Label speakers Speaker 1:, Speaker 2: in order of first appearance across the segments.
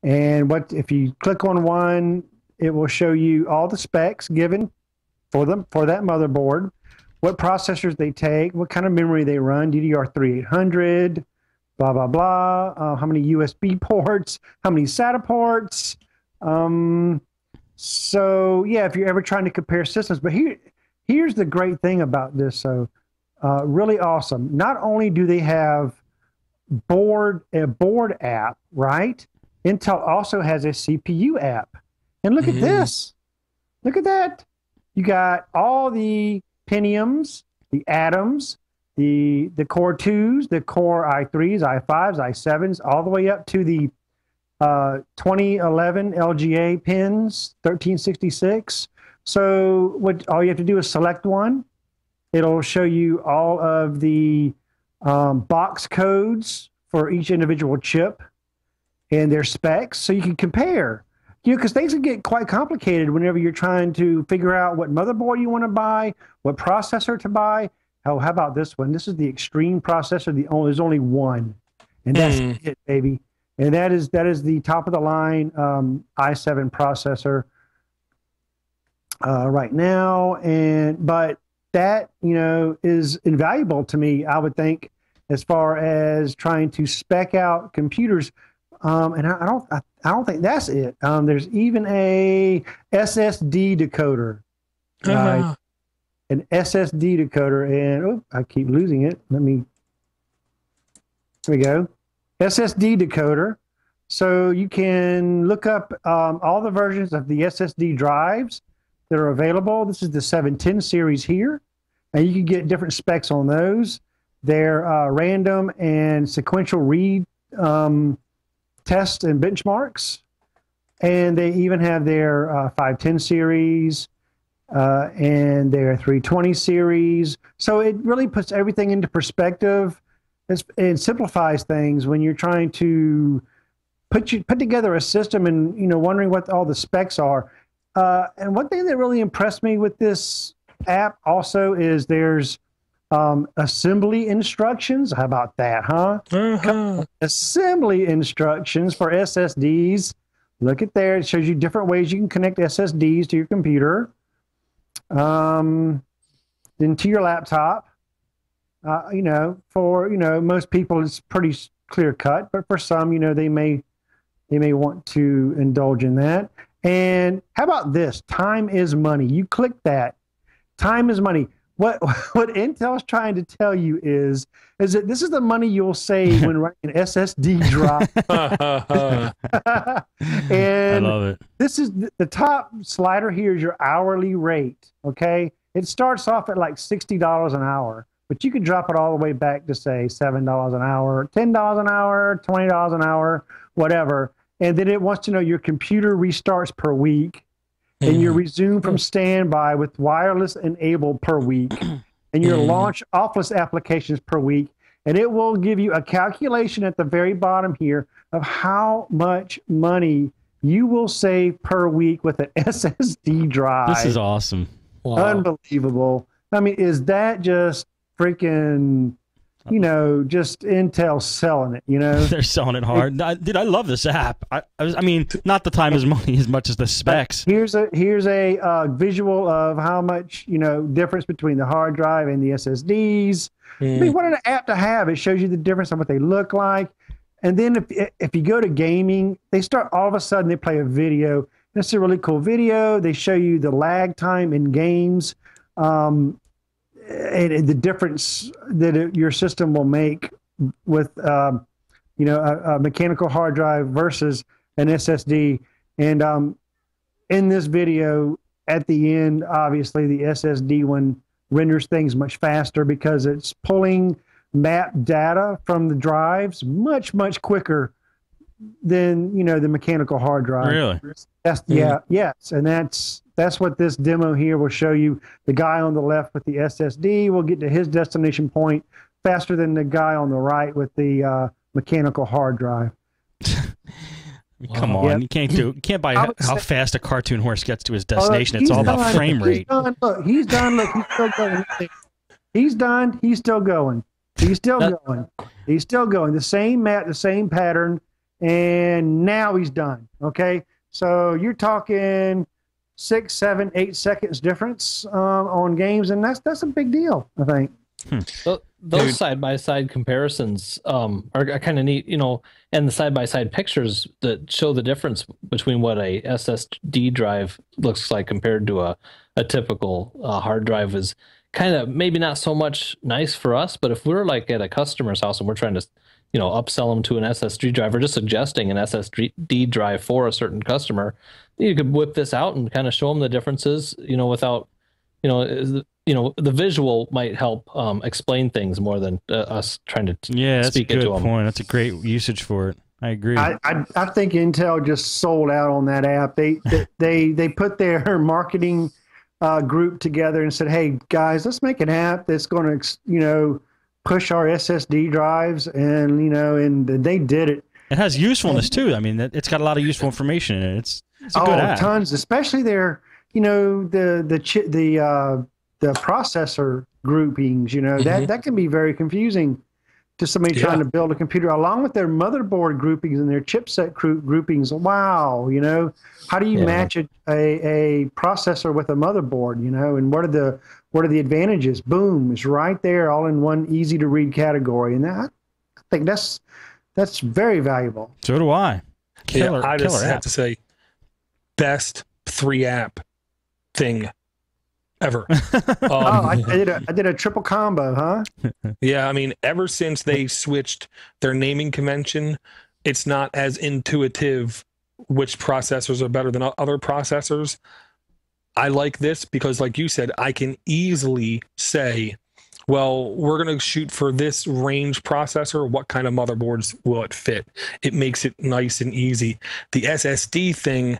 Speaker 1: And what if you click on one, it will show you all the specs given for them for that motherboard, what processors they take, what kind of memory they run, DDR3 800, blah blah blah, how many USB ports, how many SATA ports. So yeah, if you're ever trying to compare systems, but here's the great thing about this. So really awesome. Not only do they have a board app, right? Intel also has a CPU app. And look at this. Look at that. You got all the Pentiums, the Atoms, the Core 2s, the Core i3s, i5s, i7s, all the way up to the 2011 LGA pins, 1366. So all you have to do is select one. It'll show you all of the box codes for each individual chip and their specs, so you can compare. Because things can get quite complicated whenever you're trying to figure out what motherboard you want to buy, what processor to buy. Oh, how about this one? This is the Extreme processor. There's only one, and that's it, baby. And that is the top of the line i7 processor right now. But that is invaluable to me, I would think, as far as trying to spec out computers. And I don't think that's it. There's even a SSD decoder, an SSD decoder, and I keep losing it. Here we go, SSD decoder. So you can look up all the versions of the SSD drives that are available. This is the 710 series here, and you can get different specs on those. They're random and sequential read tests and benchmarks, and they even have their 510 series and their 320 series. So it really puts everything into perspective and simplifies things when you're trying to put together a system and wondering what all the specs are. And one thing that really impressed me with this app also is there's assembly instructions. How about that, huh? Assembly instructions for SSDs. Look at there. It shows you different ways you can connect SSDs to your computer, then to your laptop. For most people it's pretty clear cut, but for some, they may want to indulge in that. And how about this? Time is money. You click that. Time is money. What Intel's trying to tell you is that this is the money you'll save when running an SSD drive. And I love it. This is the top slider here is your hourly rate. Okay, it starts off at like $60 an hour, but you can drop it all the way back to say $7 an hour, $10 an hour, $20 an hour, whatever. And then it wants to know your computer restarts per week. And you resume from standby with wireless enabled per week, and your launch offless applications per week. And it will give you a calculation at the very bottom here of how much money you will save per week with an SSD drive.
Speaker 2: This is awesome.
Speaker 1: Wow. Unbelievable. I mean, is that just freaking, just Intel selling it,
Speaker 2: They're selling it hard. Dude, I love this app. I mean, not the time is money as much as the specs.
Speaker 1: Here's a visual of how much, difference between the hard drive and the SSDs. I mean, what an app to have. It shows you the difference on what they look like. And then if you go to gaming, they start all of a sudden they play a video. It's a really cool video. They show you the lag time in games. And the difference that your system will make with, a mechanical hard drive versus an SSD. And in this video, at the end, obviously, the SSD one renders things much faster because it's pulling map data from the drives much, much quicker than, the mechanical hard drive.
Speaker 2: Really?
Speaker 1: Yes. And that's what this demo here will show you. The guy on the left with the SSD will get to his destination point faster than the guy on the right with the mechanical hard drive.
Speaker 2: Come on, yep. You can't buy how fast a cartoon horse gets to his destination. It's all about frame rate.
Speaker 1: He's done. Look, he's still going. He's done. He's still going. He's still going. He's still going. The same map, the same pattern. and now he's done. Okay, so you're talking 6, 7, 8 seconds difference on games, and that's a big deal, I think.
Speaker 3: Those side-by-side comparisons are kind of neat, and the side-by-side pictures that show the difference between what a SSD drive looks like compared to a typical hard drive is kind of maybe not so much nice for us, but if we're like at a customer's house and we're trying to, upsell them to an SSD drive or just suggesting an SSD drive for a certain customer, you could whip this out and kind of show them the differences, without, the visual might help explain things more than us trying to speak it to them.
Speaker 2: That's a good point. That's a great usage for it. I agree.
Speaker 1: I think Intel just sold out on that app. They put their marketing group together and said, "Hey guys, let's make an app that's going to, push our SSD drives," and and they did it.
Speaker 2: It has usefulness too. I mean, it's got a lot of useful information in it. It's a good app.
Speaker 1: Tons, especially their the processor groupings. That can be very confusing to somebody trying to build a computer, along with their motherboard groupings and their chipset groupings. Wow, how do you match a processor with a motherboard? And what are the advantages? Boom, it's right there, all in one easy to read category, and I think that's very valuable.
Speaker 2: So do I.
Speaker 4: I just have to say, best 3-app thing ever.
Speaker 1: I did a triple combo, huh?
Speaker 4: Yeah, I mean, ever since they switched their naming convention, it's not as intuitive which processors are better than other processors. I like this because, like you said, I can easily say, well, we're going to shoot for this range processor. What kind of motherboards will it fit? It makes it nice and easy. The SSD thing,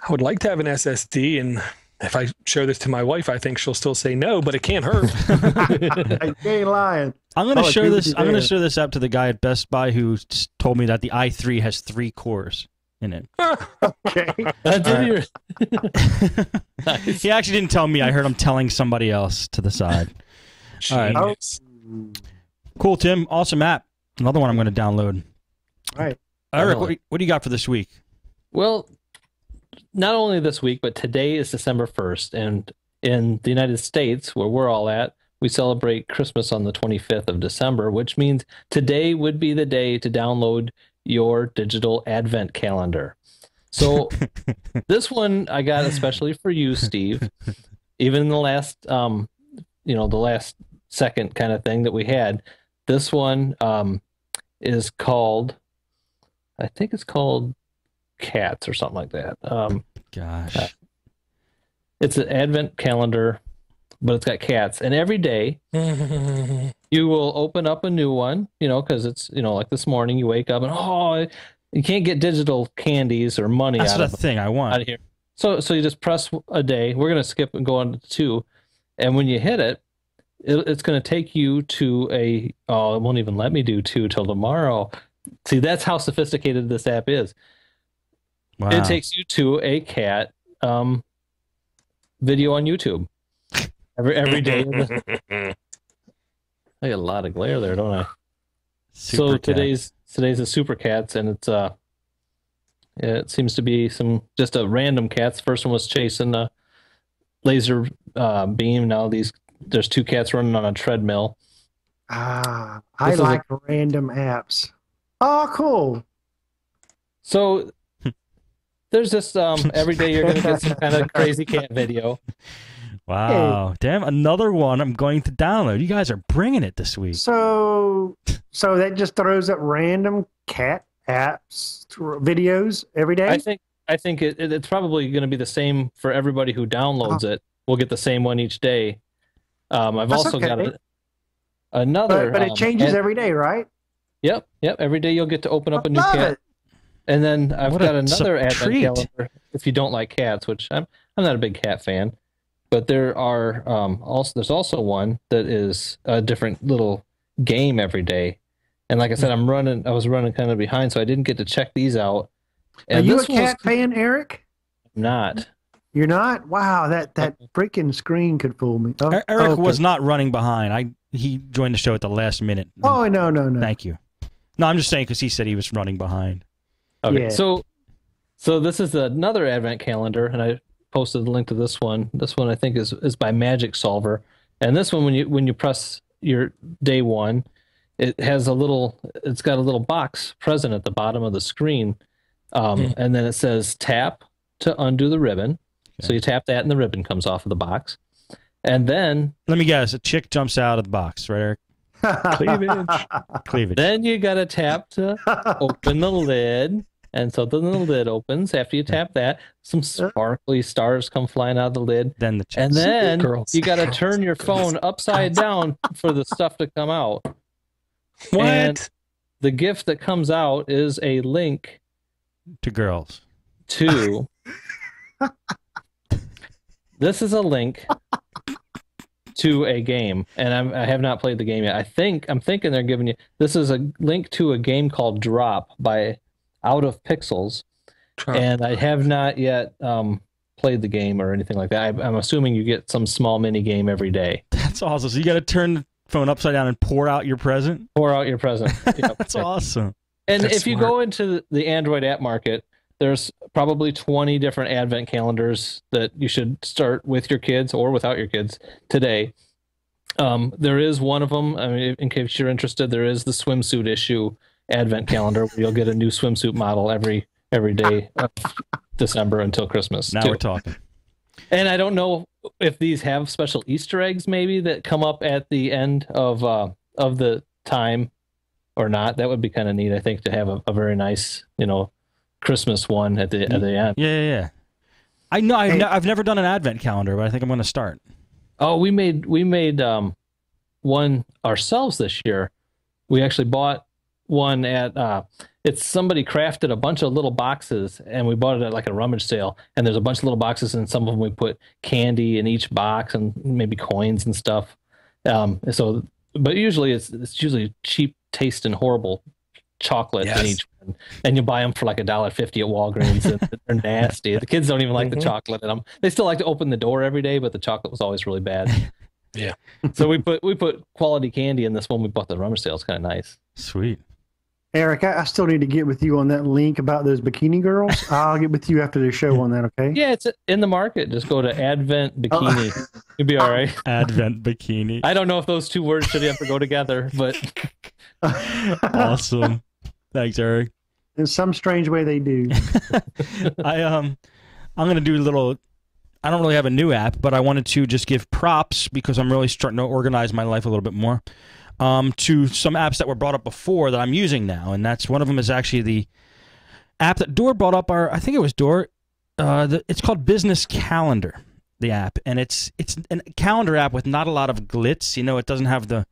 Speaker 4: I would like to have an SSD, and if I show this to my wife, I think she'll still say no, but it can't hurt.
Speaker 1: I ain't lying.
Speaker 2: I'm going to show this. I'm going to show this up to the guy at Best Buy who told me that the i3 has 3 cores in it.
Speaker 1: Okay.
Speaker 2: Nice. He actually didn't tell me. I heard him telling somebody else to the side. All right. Cool, Tim. Awesome app. Another one I'm going to download.
Speaker 1: All right.
Speaker 2: Eric, what do you got for this week?
Speaker 3: Well, not only this week, but today is December 1st. And in the United States, where we're all at, we celebrate Christmas on the 25th of December, which means today would be the day to download your digital advent calendar. So this one I got especially for you, Steve. Even in the last, the last second kind of thing that we had, this one is called, I think it's called Cats or something like that.
Speaker 2: Gosh.
Speaker 3: It's an advent calendar, but it's got cats. And every day you will open up a new one, because it's, like this morning you wake up and, you can't get digital candies or money
Speaker 2: That's
Speaker 3: out of
Speaker 2: the thing I want.
Speaker 3: Out of here. So you just press a day. We're going to skip and go on to 2. And when you hit it, it's going to take you to it won't even let me do 2 till tomorrow. See, that's how sophisticated this app is.
Speaker 2: Wow.
Speaker 3: It takes you to a cat video on YouTube every day. I got a lot of glare there, don't I?
Speaker 2: Super
Speaker 3: today's a Super Cats, and it's it seems to be just a random cats. First one was chasing a laser beam. Now there's 2 cats running on a treadmill.
Speaker 1: I like random apps. Oh, cool.
Speaker 3: So there's this every day you're gonna get some kind of crazy cat video.
Speaker 2: Wow. Hey. Damn, another one I'm going to download. You guys are bringing it this week.
Speaker 1: So that just throws up random cat apps videos every day?
Speaker 3: I think it's probably going to be the same for everybody who downloads it. We'll get the same one each day. I've also got another.
Speaker 1: But it changes every day, right?
Speaker 3: Yep. Every day you'll get to open up a new cat. And then I've got another advent calendar if you don't like cats, which I'm not a big cat fan. But there are there's also one that is a different little game every day. And like I said, I was running kind of behind, so I didn't get to check these out. And
Speaker 1: are you a cat fan, Eric?
Speaker 3: I'm not.
Speaker 1: You're not? Wow, that freaking screen could fool me.
Speaker 2: Eric was not running behind. He joined the show at the last minute.
Speaker 1: Oh, no.
Speaker 2: Thank you. No, I'm just saying because he said he was running behind.
Speaker 3: Okay,
Speaker 1: Yeah.
Speaker 3: so this is another Advent calendar, and I posted the link to this one. This one I think is by Magic Solver, and this one when you press your day one, it's got a little box present at the bottom of the screen, and then it says tap to undo the ribbon. Okay. So you tap that, and the ribbon comes off of the box, and then
Speaker 2: let me guess, a chick jumps out of the box, right, Eric? Cleavage.
Speaker 3: Then you gotta tap to open the lid. And so then the lid opens. After you tap that, some sparkly stars come flying out of the lid.
Speaker 2: Then
Speaker 3: you got to turn your phone upside down for the stuff to come out.
Speaker 4: What?
Speaker 3: And the gift that comes out is a link
Speaker 2: to girls.
Speaker 3: This is a link to a game, and I have not played the game yet. I'm thinking they're giving you. This is a link to a game called Drop by Out of Pixels, and I have not yet played the game or anything like that. I'm assuming you get some small mini game every day.
Speaker 2: That's awesome. So you got to turn the phone upside down and pour out your present?
Speaker 3: Pour out your present. Yep.
Speaker 2: That's awesome.
Speaker 3: And
Speaker 4: That's
Speaker 3: if you go into the Android app market, there's probably 20 different Advent calendars that you should start with your kids or without your kids today. There is one of them, I mean, in case you're interested, there is the swimsuit issue Advent calendar where you'll get a new swimsuit model every day of December until Christmas.
Speaker 2: Now we're talking.
Speaker 3: And I don't know if these have special Easter eggs maybe that come up at the end of the time or not. That would be kind of neat, I think, to have a very nice, Christmas one at the end.
Speaker 2: Yeah. I know I've never done an Advent calendar, but I think I'm going to start.
Speaker 3: Oh, we made one ourselves this year. We actually bought one at it's somebody crafted a bunch of little boxes, and we bought it at like a rummage sale, and there's a bunch of little boxes, and some of them we put candy in each box and maybe coins and stuff. But usually it's usually cheap taste and horrible chocolate in each one, and you buy them for like $1.50 at Walgreens, and they're nasty. The kids don't even like the chocolate in them. They still like to open the door every day, but the chocolate was always really bad.
Speaker 4: Yeah.
Speaker 3: So we put quality candy in this one we bought at the rummage sale. It's kind of nice.
Speaker 2: Sweet.
Speaker 1: Eric, I still need to get with you on that link about those bikini girls. I'll get with you after the show on that, okay?
Speaker 3: Yeah, it's in the market. Just go to Advent Bikini. You'll be all right.
Speaker 2: Advent Bikini.
Speaker 3: I don't know if those two words should ever go together, but
Speaker 2: awesome. Thanks, Eric.
Speaker 1: In some strange way, they do.
Speaker 2: I'm gonna do a little. I don't really have a new app, but I wanted to just give props because I'm really starting to organize my life a little bit more. To some apps that were brought up before that I'm using now, and that's one of them is actually the app that Dor brought up. I think it was Dor. It's called Business Calendar, the app, and it's a calendar app with not a lot of glitz. It doesn't have the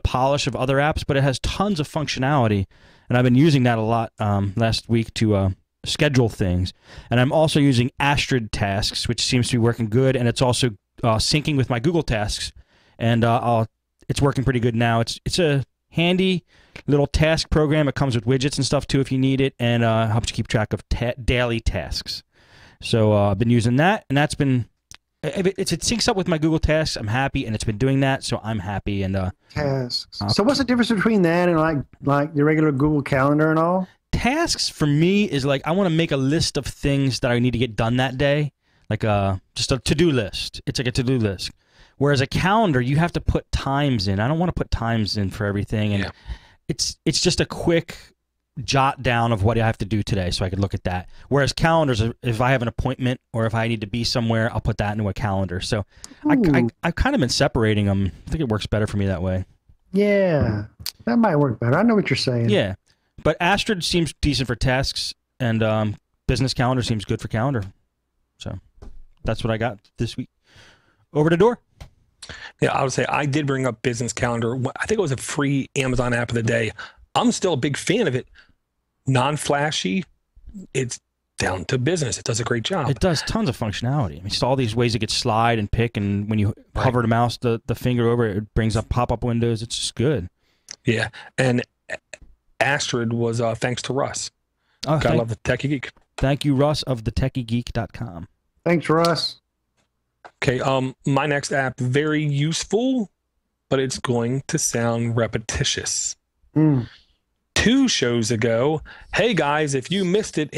Speaker 2: polish of other apps, but it has tons of functionality, and I've been using that a lot last week to schedule things. And I'm also using Astrid Tasks, which seems to be working good, and it's also syncing with my Google Tasks, and it's working pretty good now. It's a handy little task program. It comes with widgets and stuff too if you need it, and helps you keep track of daily tasks. So I've been using that, and that's been it syncs up with my Google Tasks. I'm happy, and it's been doing that, so I'm happy. And
Speaker 1: tasks. So what's the difference between that and like the regular Google Calendar and all?
Speaker 2: Tasks for me is like I want to make a list of things that I need to get done that day, like just a to-do list. It's like a to-do list. Whereas a calendar, you have to put times in. I don't want to put times in for everything, and it's just a quick jot down of what I have to do today, so I could look at that. Whereas calendars, if I have an appointment or if I need to be somewhere, I'll put that into a calendar. So I've kind of been separating them. I think it works better for me that way.
Speaker 1: Yeah, that might work better. I know what you're saying.
Speaker 2: Yeah, but Astrid seems decent for tasks, and Business Calendar seems good for calendar. So that's what I got this week. Over to Dor.
Speaker 4: Yeah, I would say I did bring up Business Calendar. I think it was a free Amazon app of the day. I'm still a big fan of it. Non-flashy. It's down to business. It does a great job.
Speaker 2: It does tons of functionality. I mean, it's all these ways it could slide and pick, and when you hover the mouse, the finger over it brings up pop-up windows. It's just good.
Speaker 4: Yeah, and Astrid was thanks to Russ.
Speaker 2: Oh,
Speaker 4: I love the Techie Geek.
Speaker 2: Thank you, Russ of thetechiegeek.com.
Speaker 1: Thanks, Russ.
Speaker 4: Okay, my next app, very useful, but it's going to sound repetitious. 2 shows ago. Hey guys, if you missed it